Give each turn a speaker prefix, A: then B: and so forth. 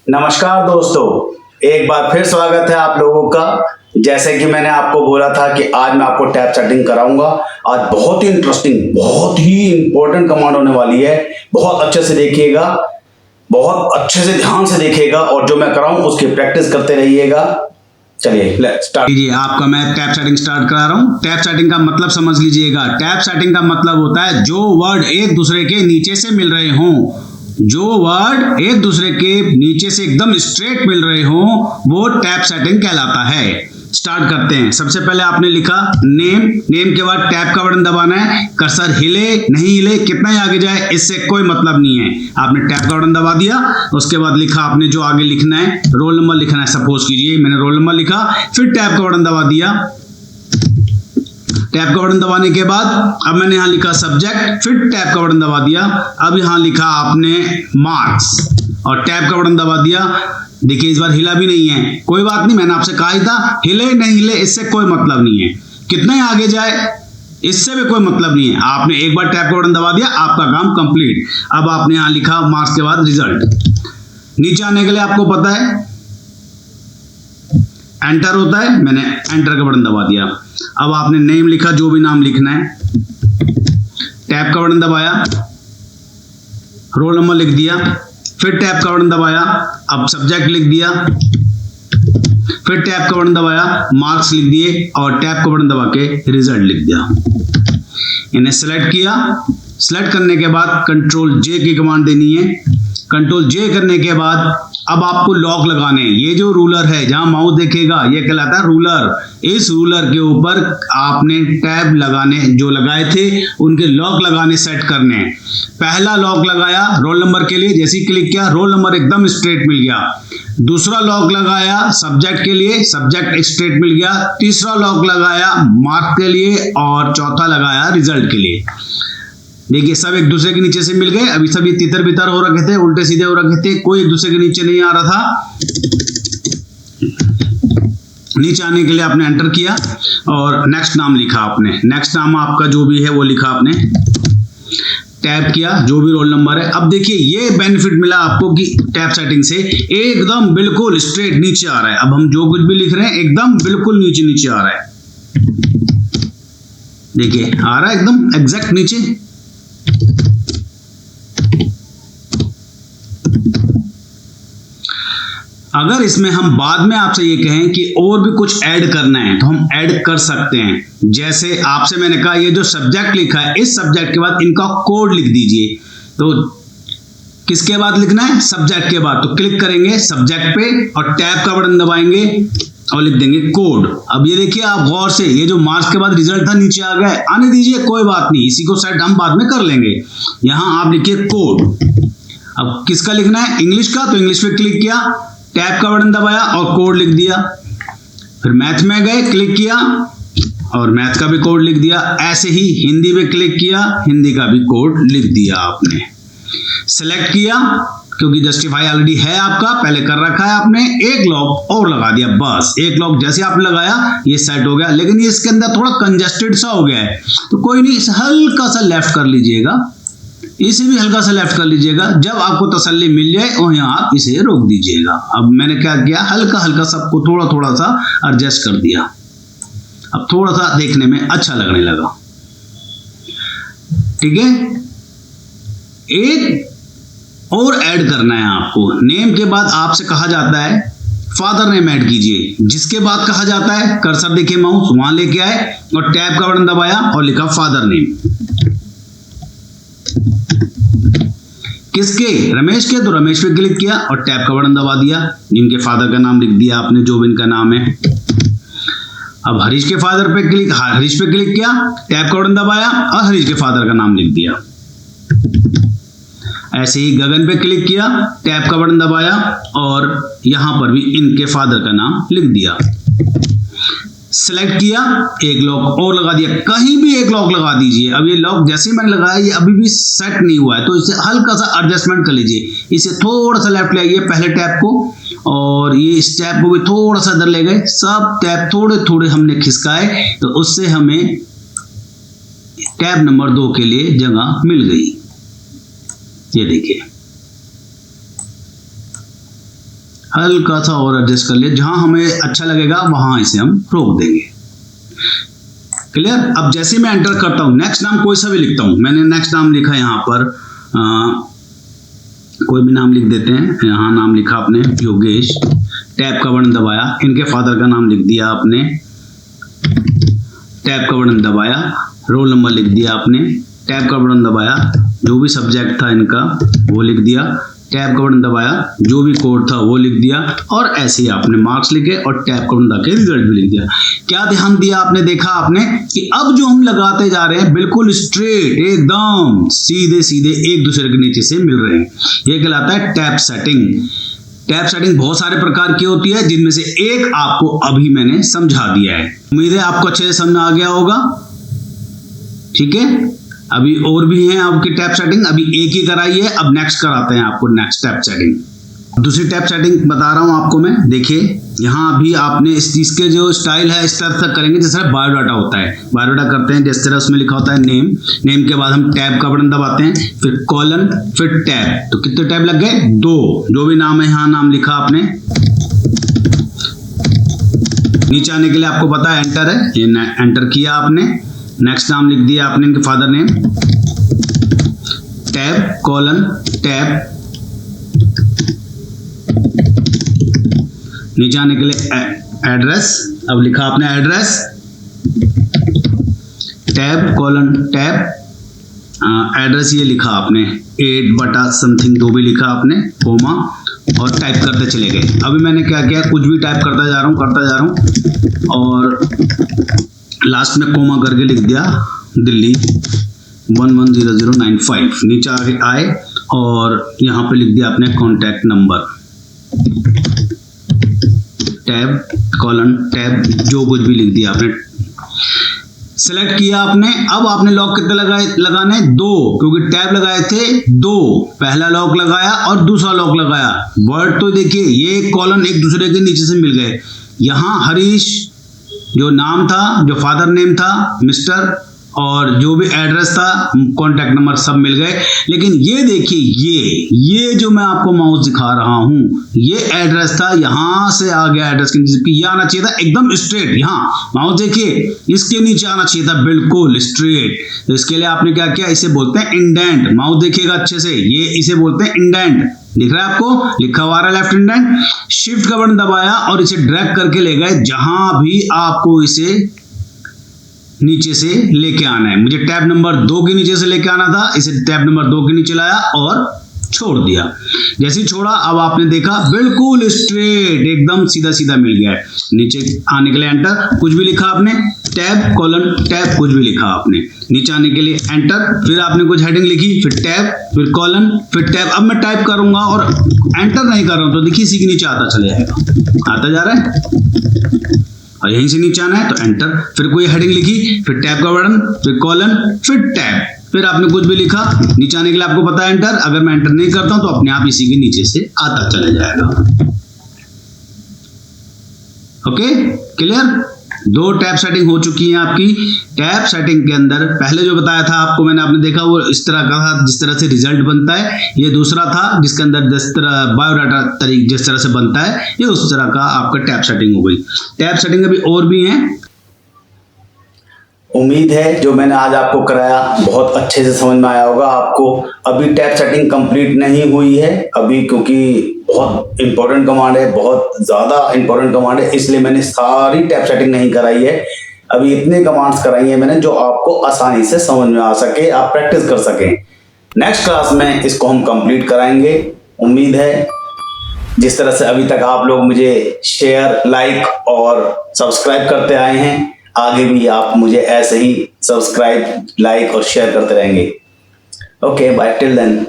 A: नमस्कार दोस्तों, एक बार फिर स्वागत है आप लोगों का। जैसे कि मैंने आपको बोला था कि आज मैं आपको टैब सेटिंग कराऊंगा। आज बहुत ही इंटरेस्टिंग, बहुत ही इंपॉर्टेंट कमांड होने वाली है। बहुत अच्छे से देखिएगा, बहुत अच्छे से ध्यान से देखिएगा और जो मैं कराऊं उसकी प्रैक्टिस करते रहिएगा। चलिए लेट्स स्टार्ट।
B: लीजिए, आपका मैं टैब सेटिंग स्टार्ट करा रहा हूँ। टैब सेटिंग का मतलब समझ लीजिएगा। टैब सेटिंग का मतलब होता है जो वर्ड एक दूसरे के नीचे से मिल रहे हों, जो वर्ड एक दूसरे के नीचे से एकदम स्ट्रेट मिल रहे हों, वो टैब सेटिंग कहलाता है। स्टार्ट करते हैं। सबसे पहले आपने लिखा नेम, नेम के बाद टैब का बटन दबाना है। कर्सर हिले नहीं हिले, कितना ही आगे जाए इससे कोई मतलब नहीं है। आपने टैब का बटन दबा दिया, उसके बाद लिखा आपने जो आगे लिखना है, रोल नंबर लिखना है। सपोज कीजिए मैंने रोल नंबर लिखा, फिर टैब का बटन दबा दिया। टैब का बटन दबाने के बाद अब मैंने यहां लिखा सब्जेक्ट, फिर टैब का बटन दबा दिया। अब यहां लिखा आपने मार्क्स और टैब का बटन दबा दिया। देखिए इस बार हिला भी नहीं है, कोई बात नहीं, मैंने आपसे कहा ही था हिले नहीं हिले इससे कोई मतलब नहीं है। कितना ही आगे जाए इससे भी कोई मतलब नहीं है। आपने एक बार टैब का बटन दबा दिया, आपका काम कंप्लीट। अब आपने यहां लिखा मार्क्स के बाद रिजल्ट। नीचे आने के लिए आपको पता है एंटर होता है, मैंने एंटर का बटन दबा दिया। अब आपने नेम लिखा, जो भी नाम लिखना है, टैब का बटन दबाया, रोल नंबर लिख दिया, फिर टैब का बटन दबाया, अब सब्जेक्ट लिख दिया, फिर टैब का बटन दबाया, मार्क्स लिख दिए और टैब का बटन दबा के रिजल्ट लिख दिया। इन्हें सेलेक्ट किया। सेलेक्ट करने के बाद कंट्रोल जे की कमांड देनी है। कंट्रोल जे करने के बाद अब आपको लॉक लगाने हैं। ये जो रूलर है जहां माउस देखेगा ये कहलाता है रूलर। इस रूलर के ऊपर आपने टैब लगाने जो लगाए थे उनके लॉक लगाने सेट करने हैं। पहला लॉक लगाया रोल नंबर के लिए, जैसे ही क्लिक किया रोल नंबर एकदम स्ट्रेट मिल गया। दूसरा लॉक लगाया सब्जेक्ट के लिए, सब्जेक्ट स्ट्रेट मिल गया। तीसरा लॉक लगाया मार्क के लिए और चौथा लगाया रिजल्ट के लिए। देखिए सब एक दूसरे के नीचे से मिल गए। अभी सभी तितर बितर हो रखे थे, उल्टे सीधे हो रखे थे, कोई एक दूसरे के नीचे नहीं आ रहा था। नीचे आने के लिए आपने एंटर किया और नेक्स्ट नाम लिखा आपने। नेक्स्ट नाम आपका जो भी है वो लिखा आपने, टैब किया जो भी रोल नंबर है। अब देखिए ये बेनिफिट मिला आपको कि टैब सेटिंग से एकदम बिल्कुल स्ट्रेट नीचे आ रहा है। अब हम जो कुछ भी लिख रहे हैं एकदम बिल्कुल नीचे नीचे आ रहा है। देखिए आ रहा है एकदम एग्जैक्ट नीचे। अगर इसमें हम बाद में आपसे ये कहें कि और भी कुछ ऐड करना है तो हम ऐड कर सकते हैं। जैसे आपसे मैंने कहा ये जो सब्जेक्ट लिखा है इस सब्जेक्ट के बाद इनका कोड लिख दीजिए। तो किसके बाद लिखना है? सब्जेक्ट के बाद। तो क्लिक करेंगे सब्जेक्ट पे और टैब का बटन दबाएंगे और लिख देंगे कोड। अब ये देखिए आप गौर से, ये जो मार्क्स के बाद रिजल्ट था नीचे आ गया, आने दीजिए कोई बात नहीं, इसी को सेट हम बाद में कर लेंगे। यहां आप लिखिए कोड। अब किसका लिखना है? इंग्लिश का। तो इंग्लिश पे क्लिक किया, टैब का बटन दबाया और कोड लिख दिया। फिर मैथ में गए, क्लिक किया और मैथ का भी कोड लिख दिया। ऐसे ही हिंदी पे क्लिक किया, हिंदी का भी कोड लिख दिया आपने। सेलेक्ट किया क्योंकि जस्टिफाई ऑलरेडी है आपका, पहले कर रखा है आपने। एक लॉक और लगा दिया, बस एक लॉक जैसे आपने लगाया ये सेट हो गया। लेकिन ये इसके अंदर थोड़ा कंजेस्टेड सा हो गया है, तो कोई नहीं, इसे हल्का सा लेफ्ट कर लीजिएगा, इसे भी हल्का सा लेफ्ट कर लीजिएगा। जब आपको तसल्ली मिल जाए और यहाँ आप इसे रोक दीजिएगा। अब मैंने क्या किया, हल्का हल्का सबको थोड़ा थोड़ा सा एडजस्ट कर दिया। अब थोड़ा सा देखने में अच्छा लगने लगा। ठीक है, एक और ऐड करना है आपको। नेम के बाद आपसे कहा जाता है फादर नेम ऐड कीजिए। जिसके बाद कहा जाता है, कर्सर देखिए माउस वहां लेके आए और टैब का बटन दबाया और लिखा फादर नेम। किसके? रमेश के। तो रमेश पे क्लिक किया और टैब का बटन दबा दिया। इनके फादर का नाम लिख दिया आपने, जो भी इनका नाम है। अब हरीश के फादर पे क्लिक, हरीश पे क्लिक किया, टैब का बटन दबाया और हरीश के फादर का नाम लिख दिया। ऐसे ही गगन पे क्लिक किया, टैब का बटन दबाया और यहां पर भी इनके फादर का नाम लिख दिया। सेलेक्ट किया, एक लॉक और लगा दिया। कहीं भी एक लॉक लगा दीजिए। अब ये लॉक जैसे ही मैंने लगाया ये अभी भी सेट नहीं हुआ है, तो इसे हल्का सा एडजस्टमेंट कर लीजिए। इसे थोड़ा सा लेफ्ट ले आइए पहले टैब को, और ये इस टैब को भी थोड़ा सा इधर ले गए। सब टैब थोड़े थोड़े हमने खिसकाए, तो उससे हमें टैब नंबर 2 के लिए जगह मिल गई। ये देखिए हल्का सा और एडजस्ट कर लिए, जहां हमें अच्छा लगेगा वहां इसे हम रोक देंगे। क्लियर। अब जैसे मैं एंटर करता हूं, नेक्स्ट नाम कोई सा भी लिखता हूं, मैंने नेक्स्ट नाम लिखा यहाँ पर, कोई भी नाम लिख देते हैं। यहाँ नाम लिखा आपने योगेश, टैब का बटन दबाया, इनके फादर का नाम लिख दिया आपने, टैब का बटन दबाया, रोल नंबर लिख दिया आपने, टैब का बटन दबाया, जो भी सब्जेक्ट था इनका वो लिख दिया, टैब का बटन दबाया, जो भी कोड था वो लिख दिया, और ऐसे ही आपने मार्क्स लिखे और टैब का बटन दबा के रिजल्ट भी लिख दिया। क्या ध्यान दिया आपने, देखा आपने कि अब जो हम लगाते जा रहे हैं बिल्कुल स्ट्रेट, एकदम सीधे सीधे एक दूसरे के नीचे से मिल रहे हैं। ये कहलाता है टैब सेटिंग। टैब सेटिंग बहुत सारे प्रकार की होती है, जिनमें से एक आपको अभी मैंने समझा दिया है। उम्मीद है आपको अच्छे से समझ आ गया होगा। ठीक है, अभी और भी हैं आपकी टैब सेटिंग, अभी एक ही कराई है, अब नेक्स्ट कराते हैं आपको नेक्स्ट टैब सेटिंग। दूसरी टैब सेटिंग बता रहा हूं आपको मैं। देखिए यहाँ अभी आपने इस चीज के जो स्टाइल है इस तरह से करेंगे जिस तरह बायोडाटा होता है। बायोडाटा करते हैं जिस तरह उसमें लिखा होता है नेम, नेम के बाद हम टैब का बटन दबाते हैं, फिर कॉलन, फिर टैब। तो कितने टैब लग गए? 2। जो भी नाम है यहाँ नाम लिखा आपने, नीचे आने के लिए आपको पता है एंटर है, ये एंटर किया आपने, नेक्स्ट नाम लिख दिया आपने इनके father name, tab colon tab, नीचे आने के लिए एड्रेस, अब लिखा आपने address, tab colon tab, address ये लिखा आपने 8/समथिंग जो भी लिखा आपने, कोमा, और टाइप करते चले गए। अभी मैंने क्या किया, कुछ भी टाइप करता जा रहा हूँ और लास्ट में कोमा करके लिख दिया दिल्ली 110095। नीचे आगे आए और यहाँ पे लिख दिया आपने contact number, tab colon tab, जो कुछ भी लिख दिया आपने, सेलेक्ट किया आपने। अब आपने लॉक कितने लगाने? 2, क्योंकि टैब लगाए थे 2, पहला लॉक लगाया और दूसरा लॉक लगाया। वर्ड तो देखिए ये कॉलन एक दूसरे के नीचे से मिल गए। यहाँ हरीश जो नाम था, जो फादर नेम था मिस्टर, और जो भी एड्रेस था, कॉन्टैक्ट नंबर सब मिल गए। लेकिन ये देखिए ये जो मैं आपको माउस दिखा रहा हूं, ये एड्रेस था, यहां से आ गया एड्रेस के नीचे, ये आना चाहिए था एकदम स्ट्रेट। यहाँ माउस देखिए इसके नीचे आना चाहिए था बिल्कुल स्ट्रेट। तो इसके लिए आपने क्या किया, इसे बोलते हैं इंडेंट। माउस देखिएगा अच्छे से, ये इसे बोलते हैं इंडेंट। दिख रहा है आपको, लिखा हुआ है लेफ्ट इंडेंट। शिफ्ट का बटन दबाया और इसे ड्रैग करके ले गए जहां भी आपको इसे नीचे से लेके आना है। मुझे टैब नंबर 2 के नीचे से लेके आना था, इसे टैब नंबर 2 के नीचे लाया और छोड़ दिया। जैसे ही छोड़ा अब आपने देखा बिल्कुल स्ट्रेट एकदम सीधा सीधा मिल गया है। नीचे आने के लिए एंटर, कुछ भी लिखा आपने, टैब कॉलन टैब, कुछ भी लिखा आपने, नीचे आने के लिए एंटर, फिर आपने कुछ हेडिंग लिखी, फिर टैब, फिर कॉलन, फिर टैब। अब मैं टाइप करूंगा और एंटर नहीं कर रहा हूं तो देखिए इसी के नीचे आता चले जाएगा, आता जा रहा है, और यहीं से नीचे आना है तो एंटर, फिर कोई हेडिंग लिखी, फिर टैब का बटन, फिर कॉलन, फिर टैब, फिर आपने कुछ भी लिखा, नीचे आने के लिए आपको पता है एंटर। अगर मैं एंटर नहीं करता हूं तो अपने आप इसी के नीचे से आता चला जाएगा। Okay, clear. 2 टैब सेटिंग हो चुकी है आपकी। टैब सेटिंग के अंदर पहले जो बताया था आपको मैंने, आपने देखा वो इस तरह का था जिस तरह से रिजल्ट बनता है। ये दूसरा था जिसके अंदर जिस तरह बायोडाटा जिस तरह से बनता है, ये उस तरह का आपका टैब सेटिंग हो गई। टैब सेटिंग अभी और भी है।
A: उम्मीद है जो मैंने आज आपको कराया बहुत अच्छे से समझ में आया होगा आपको। अभी टैब सेटिंग कंप्लीट नहीं हुई है अभी, क्योंकि बहुत इंपॉर्टेंट कमांड है, बहुत ज़्यादा इंपॉर्टेंट कमांड है, इसलिए मैंने सारी टैब सेटिंग नहीं कराई है। अभी इतने कमांड्स कराई हैं मैंने जो आपको आसानी से समझ में आ सके, आप प्रैक्टिस कर सकें। नेक्स्ट क्लास में इसको हम कंप्लीट कराएंगे। उम्मीद है जिस तरह से अभी तक आप लोग मुझे शेयर, लाइक और सब्सक्राइब करते आए हैं, आगे भी आप मुझे ऐसे ही सब्सक्राइब, लाइक और शेयर करते रहेंगे। Okay, bye till then.